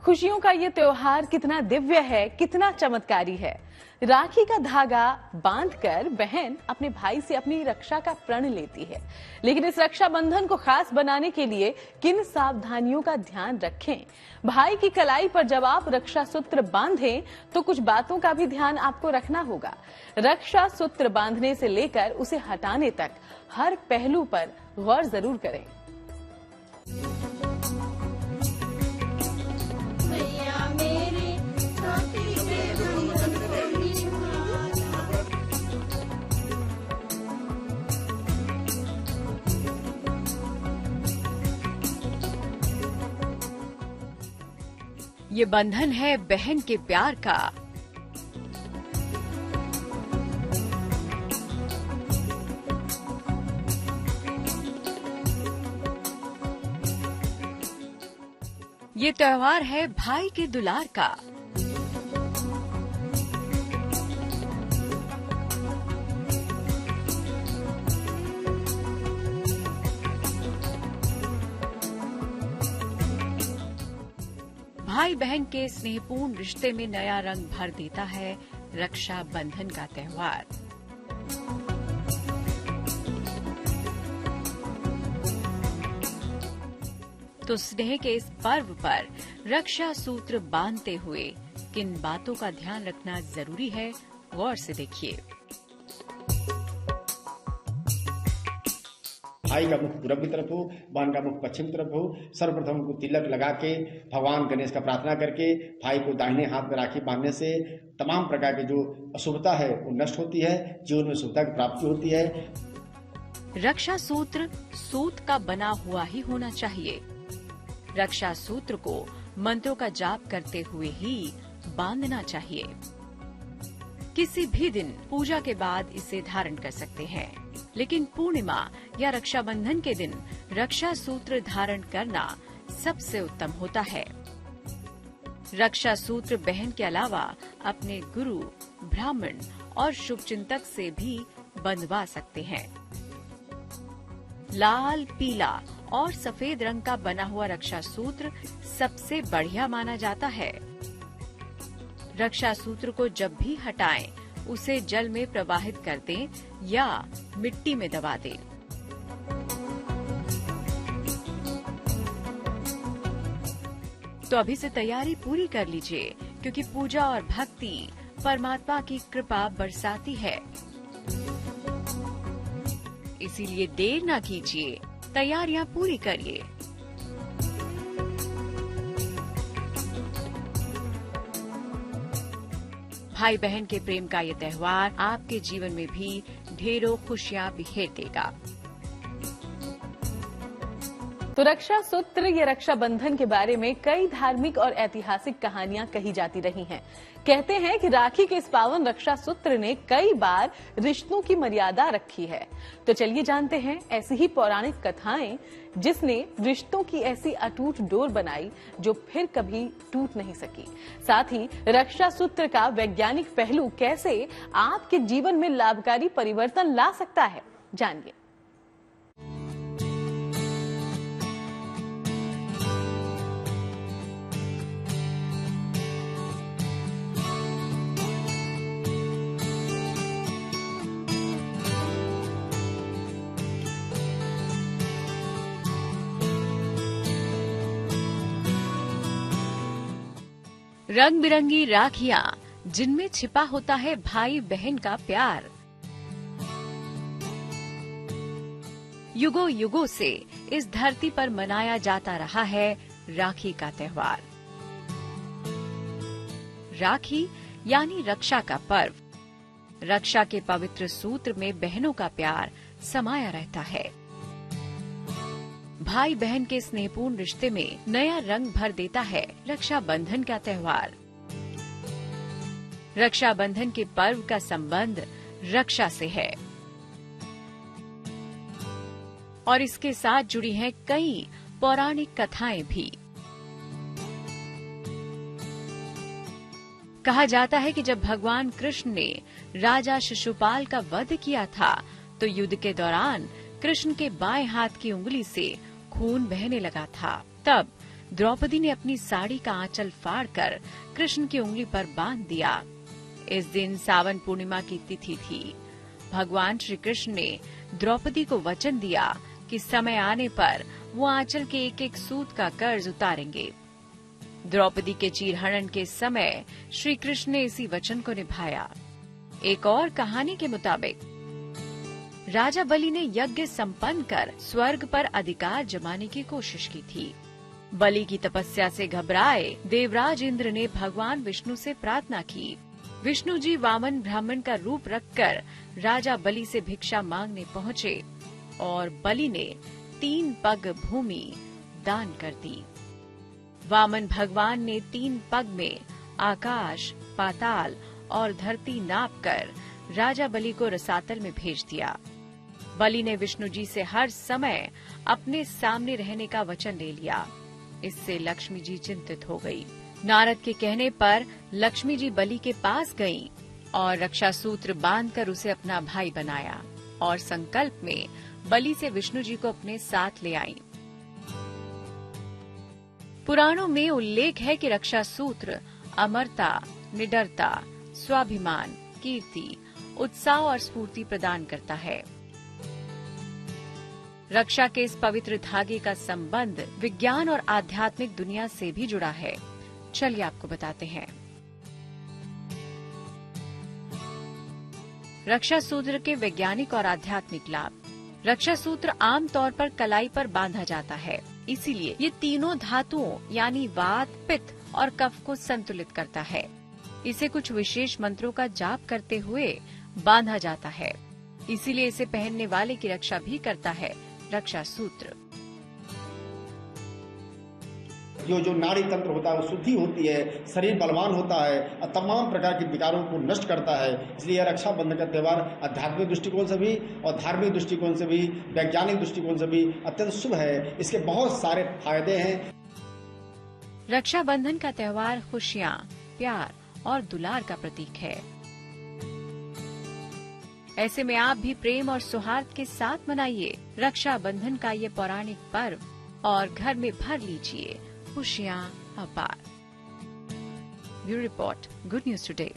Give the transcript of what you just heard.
खुशियों का ये त्योहार कितना दिव्य है, कितना चमत्कारी है। राखी का धागा बांधकर बहन अपने भाई से अपनी रक्षा का प्रण लेती है। लेकिन इस रक्षाबंधन को खास बनाने के लिए किन सावधानियों का ध्यान रखें? भाई की कलाई पर जब आप रक्षा सूत्र बांधें तो कुछ बातों का भी ध्यान आपको रखना होगा। रक्षा सूत्र बांधने से लेकर उसे हटाने तक हर पहलू पर गौर जरूर करें। ये बंधन है बहन के प्यार का। ये त्योहार है भाई के दुलार का। भाई बहन के स्नेहपूर्ण रिश्ते में नया रंग भर देता है रक्षा बंधन का त्योहार। तो स्नेह के इस पर्व पर रक्षा सूत्र बांधते हुए किन बातों का ध्यान रखना जरूरी है, गौर से देखिए। भाई का मुख पूरब की तरफ हो, बहन का मुख पश्चिम तरफ हो। सर्वप्रथम उनको तिलक लगा के भगवान गणेश का प्रार्थना करके भाई को दाहिने हाथ में राखी बांधने से तमाम प्रकार की जो अशुभता है वो नष्ट होती है, जीवन में शुभता की प्राप्ति होती है। रक्षा सूत्र सूत का बना हुआ ही होना चाहिए। रक्षा सूत्र को मंत्रों का जाप करते हुए ही बांधना चाहिए। किसी भी दिन पूजा के बाद इसे धारण कर सकते हैं, लेकिन पूर्णिमा या रक्षाबंधन के दिन रक्षा सूत्र धारण करना सबसे उत्तम होता है। रक्षा सूत्र बहन के अलावा अपने गुरु, ब्राह्मण और शुभचिंतक से भी बंधवा सकते हैं। लाल, पीला और सफेद रंग का बना हुआ रक्षा सूत्र सबसे बढ़िया माना जाता है। रक्षा सूत्र को जब भी हटाएं, उसे जल में प्रवाहित कर दें या मिट्टी में दबा दें। तो अभी से तैयारी पूरी कर लीजिए, क्योंकि पूजा और भक्ति परमात्मा की कृपा बरसाती है। इसीलिए देर ना कीजिए, तैयारियां पूरी करिए। भाई बहन के प्रेम का ये त्योहार आपके जीवन में भी ढेरों खुशियां बिखेर देगा। तो रक्षा सूत्र या रक्षाबंधन के बारे में कई धार्मिक और ऐतिहासिक कहानियां कही जाती रही हैं। कहते हैं कि राखी के इस पावन रक्षा सूत्र ने कई बार रिश्तों की मर्यादा रखी है। तो चलिए जानते हैं ऐसी ही पौराणिक कथाएं जिसने रिश्तों की ऐसी अटूट डोर बनाई जो फिर कभी टूट नहीं सकी। साथ ही रक्षा सूत्र का वैज्ञानिक पहलू कैसे आपके जीवन में लाभकारी परिवर्तन ला सकता है, जानिए। रंग बिरंगी राखियां जिनमें छिपा होता है भाई बहन का प्यार। युगों युगों से इस धरती पर मनाया जाता रहा है राखी का त्योहार। राखी यानी रक्षा का पर्व। रक्षा के पवित्र सूत्र में बहनों का प्यार समाया रहता है। भाई बहन के स्नेहपूर्ण रिश्ते में नया रंग भर देता है रक्षाबंधन का त्योहार। रक्षाबंधन के पर्व का संबंध रक्षा से है और इसके साथ जुड़ी हैं कई पौराणिक कथाएं भी। कहा जाता है कि जब भगवान कृष्ण ने राजा शिशुपाल का वध किया था तो युद्ध के दौरान कृष्ण के बाएं हाथ की उंगली से खून बहने लगा था। तब द्रौपदी ने अपनी साड़ी का आंचल फाड़कर कृष्ण की उंगली पर बांध दिया। इस दिन सावन पूर्णिमा की तिथि थी। भगवान श्री कृष्ण ने द्रौपदी को वचन दिया कि समय आने पर वो आंचल के एक एक सूत का कर्ज उतारेंगे। द्रौपदी के चीरहरण के समय श्री कृष्ण ने इसी वचन को निभाया। एक और कहानी के मुताबिक राजा बलि ने यज्ञ संपन्न कर स्वर्ग पर अधिकार जमाने की कोशिश की थी। बलि की तपस्या से घबराए देवराज इंद्र ने भगवान विष्णु से प्रार्थना की। विष्णु जी वामन ब्राह्मण का रूप रखकर राजा बलि से भिक्षा मांगने पहुँचे और बलि ने 3 पग भूमि दान कर दी। वामन भगवान ने 3 पग में आकाश, पाताल और धरती नापकर राजा बलि को रसातल में भेज दिया। बलि ने विष्णु जी से हर समय अपने सामने रहने का वचन ले लिया। इससे लक्ष्मी जी चिंतित हो गई। नारद के कहने पर लक्ष्मी जी बलि के पास गईं और रक्षा सूत्र बांधकर उसे अपना भाई बनाया और संकल्प में बलि से विष्णु जी को अपने साथ ले आईं। पुराणों में उल्लेख है कि रक्षा सूत्र अमरता, निडरता, स्वाभिमान, कीर्ति, उत्साह और स्फूर्ति प्रदान करता है। रक्षा के इस पवित्र धागे का संबंध विज्ञान और आध्यात्मिक दुनिया से भी जुड़ा है। चलिए आपको बताते हैं। रक्षा सूत्र के वैज्ञानिक और आध्यात्मिक लाभ। रक्षा सूत्र आम तौर पर कलाई पर बांधा जाता है, इसीलिए ये तीनों धातुओं यानी वात, पित्त और कफ को संतुलित करता है। इसे कुछ विशेष मंत्रों का जाप करते हुए बांधा जाता है, इसीलिए इसे पहनने वाले की रक्षा भी करता है रक्षा सूत्र। जो नाड़ी तंत्र होता है वो शुद्धि होती है, शरीर बलवान होता है और तमाम प्रकार के विकारों को नष्ट करता है। इसलिए रक्षाबंधन का त्यौहार आध्यात्मिक दृष्टिकोण से भी और धार्मिक दृष्टिकोण से भी, वैज्ञानिक दृष्टिकोण से भी अत्यंत शुभ है। इसके बहुत सारे फायदे हैं। रक्षाबंधन का त्यौहार खुशियाँ, प्यार और दुलार का प्रतीक है। ऐसे में आप भी प्रेम और सौहार्द के साथ मनाइए रक्षाबंधन का ये पौराणिक पर्व और घर में भर लीजिए खुशियाँ अपार। Bureau report, good news today.